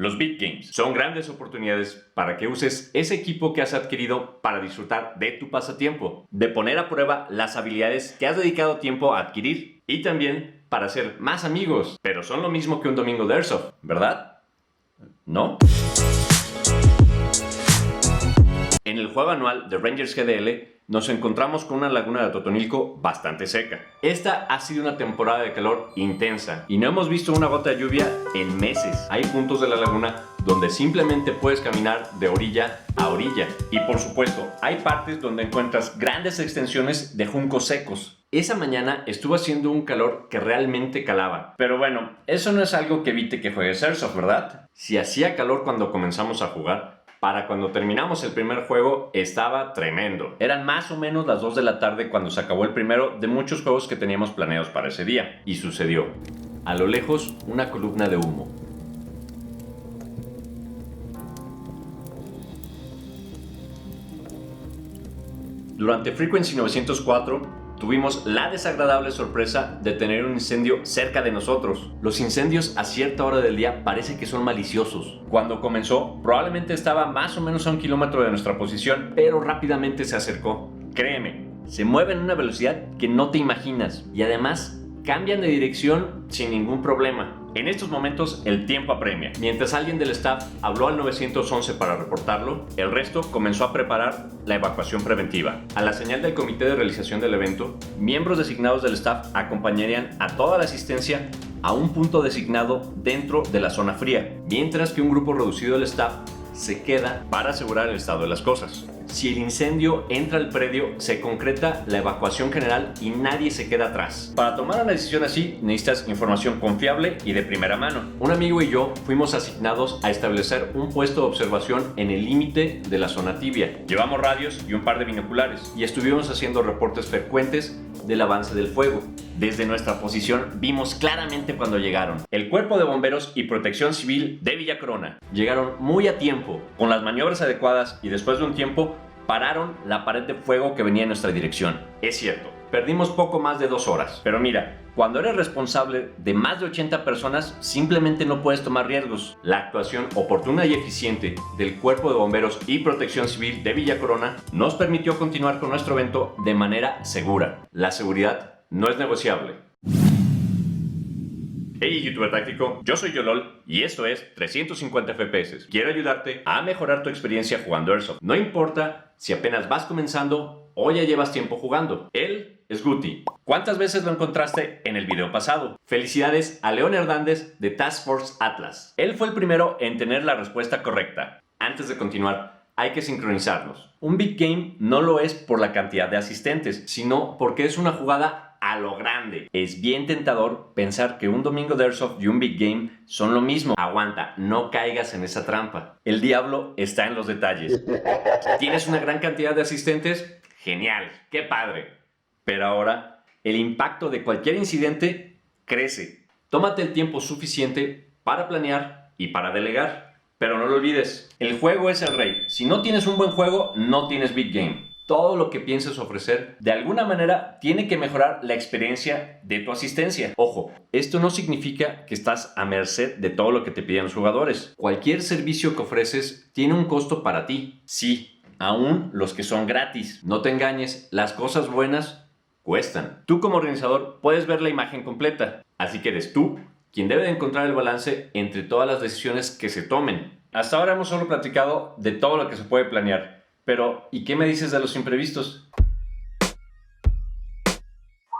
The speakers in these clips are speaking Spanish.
Los Big Games son grandes oportunidades para que uses ese equipo que has adquirido para disfrutar de tu pasatiempo, de poner a prueba las habilidades que has dedicado tiempo a adquirir y también para hacer más amigos. Pero son lo mismo que un domingo de Airsoft, ¿verdad? ¿No? En el juego anual de Rangers GDL nos encontramos con una laguna de Totonilco bastante seca. Esta ha sido una temporada de calor intensa y no hemos visto una gota de lluvia en meses. Hay puntos de la laguna donde simplemente puedes caminar de orilla a orilla. Y por supuesto, hay partes donde encuentras grandes extensiones de juncos secos. Esa mañana estuvo haciendo un calor que realmente calaba. Pero bueno, eso no es algo que evite que juegues Airsoft, ¿verdad? Si hacía calor cuando comenzamos a jugar, para cuando terminamos el primer juego estaba tremendo. Eran más o menos las 2 de la tarde cuando se acabó el primero de muchos juegos que teníamos planeados para ese día. Y sucedió. A lo lejos, una columna de humo. Durante Frequency 904, tuvimos la desagradable sorpresa de tener un incendio cerca de nosotros. Los incendios a cierta hora del día parece que son maliciosos. Cuando comenzó, probablemente estaba más o menos a 1 kilómetro de nuestra posición, pero rápidamente se acercó. Créeme, se mueven a una velocidad que no te imaginas y además cambian de dirección sin ningún problema. En estos momentos el tiempo apremia. Mientras alguien del staff habló al 911 para reportarlo, el resto comenzó a preparar la evacuación preventiva. A la señal del comité de realización del evento, miembros designados del staff acompañarían a toda la asistencia a un punto designado dentro de la zona fría, mientras que un grupo reducido del staff se queda para asegurar el estado de las cosas. Si el incendio entra al predio, se concreta la evacuación general y nadie se queda atrás. Para tomar una decisión así, necesitas información confiable y de primera mano. Un amigo y yo fuimos asignados a establecer un puesto de observación en el límite de la zona tibia. Llevamos radios y un par de binoculares y estuvimos haciendo reportes frecuentes del avance del fuego. Desde nuestra posición vimos claramente cuando llegaron. El Cuerpo de Bomberos y Protección Civil de Villa Corona llegaron muy a tiempo, con las maniobras adecuadas y después de un tiempo pararon la pared de fuego que venía en nuestra dirección. Es cierto, perdimos poco más de 2 horas, pero mira, cuando eres responsable de más de 80 personas, simplemente no puedes tomar riesgos. La actuación oportuna y eficiente del Cuerpo de Bomberos y Protección Civil de Villa Corona nos permitió continuar con nuestro evento de manera segura. La seguridad no es negociable. Hey youtuber táctico, yo soy Yolol y esto es 350 FPS. Quiero ayudarte a mejorar tu experiencia jugando Airsoft. No importa si apenas vas comenzando o ya llevas tiempo jugando. Él es Guti. ¿Cuántas veces lo encontraste en el video pasado? Felicidades a León Hernández de Task Force Atlas. Él fue el primero en tener la respuesta correcta. Antes de continuar, hay que sincronizarnos. Un Big Game no lo es por la cantidad de asistentes, sino porque es una jugada a lo grande. Es bien tentador pensar que un domingo de Airsoft y un Big Game son lo mismo. Aguanta, no caigas en esa trampa. El diablo está en los detalles. ¿Tienes una gran cantidad de asistentes? Genial, qué padre. Pero ahora, el impacto de cualquier incidente crece. Tómate el tiempo suficiente para planear y para delegar. Pero no lo olvides, el juego es el rey. Si no tienes un buen juego, no tienes Big Game. Todo lo que pienses ofrecer, de alguna manera, tiene que mejorar la experiencia de tu asistencia. Ojo, esto no significa que estás a merced de todo lo que te piden los jugadores. Cualquier servicio que ofreces tiene un costo para ti. Sí, aún los que son gratis. No te engañes, las cosas buenas cuestan. Tú como organizador puedes ver la imagen completa. Así que eres tú quien debe de encontrar el balance entre todas las decisiones que se tomen. Hasta ahora hemos solo platicado de todo lo que se puede planear. Pero, ¿y qué me dices de los imprevistos?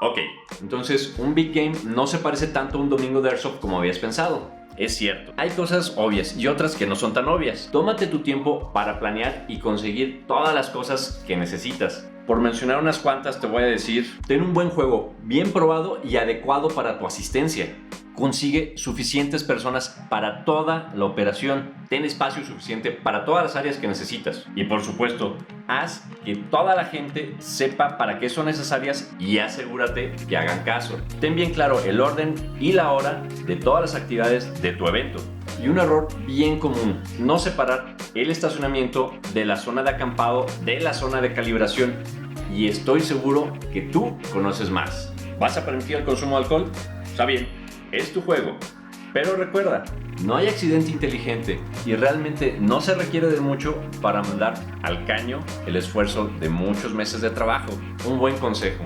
Ok, entonces un Big Game no se parece tanto a un domingo de Airsoft como habías pensado. Es cierto, hay cosas obvias y otras que no son tan obvias. Tómate tu tiempo para planear y conseguir todas las cosas que necesitas. Por mencionar unas cuantas te voy a decir, ten un buen juego, bien probado y adecuado para tu asistencia. Consigue suficientes personas para toda la operación. Ten espacio suficiente para todas las áreas que necesitas. Y por supuesto, haz que toda la gente sepa para qué son necesarias y asegúrate que hagan caso. Ten bien claro el orden y la hora de todas las actividades de tu evento. Y un error bien común, no separar el estacionamiento de la zona de acampado de la zona de calibración. Y estoy seguro que tú conoces más. ¿Vas a permitir el consumo de alcohol? Está bien. Es tu juego. Pero recuerda, no hay accidente inteligente y realmente no se requiere de mucho para mandar al caño el esfuerzo de muchos meses de trabajo. Un buen consejo: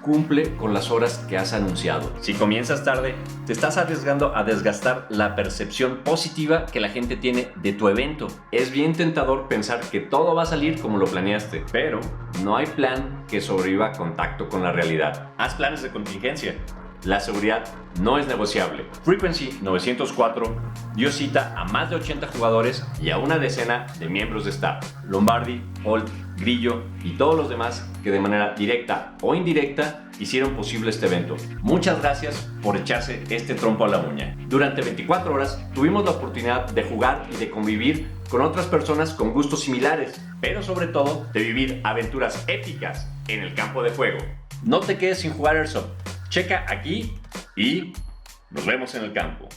cumple con las horas que has anunciado. Si comienzas tarde, te estás arriesgando a desgastar la percepción positiva que la gente tiene de tu evento. Es bien tentador pensar que todo va a salir como lo planeaste, pero no hay plan que sobreviva a contacto con la realidad. Haz planes de contingencia. La seguridad no es negociable. Frequency 904 dio cita a más de 80 jugadores y a una decena de miembros de staff. Lombardi, Holt, Grillo y todos los demás que de manera directa o indirecta hicieron posible este evento. Muchas gracias por echarse este trompo a la uña. Durante 24 horas tuvimos la oportunidad de jugar y de convivir con otras personas con gustos similares, pero sobre todo de vivir aventuras épicas en el campo de juego. No te quedes sin jugar Airsoft. Checa aquí y nos vemos en el campo.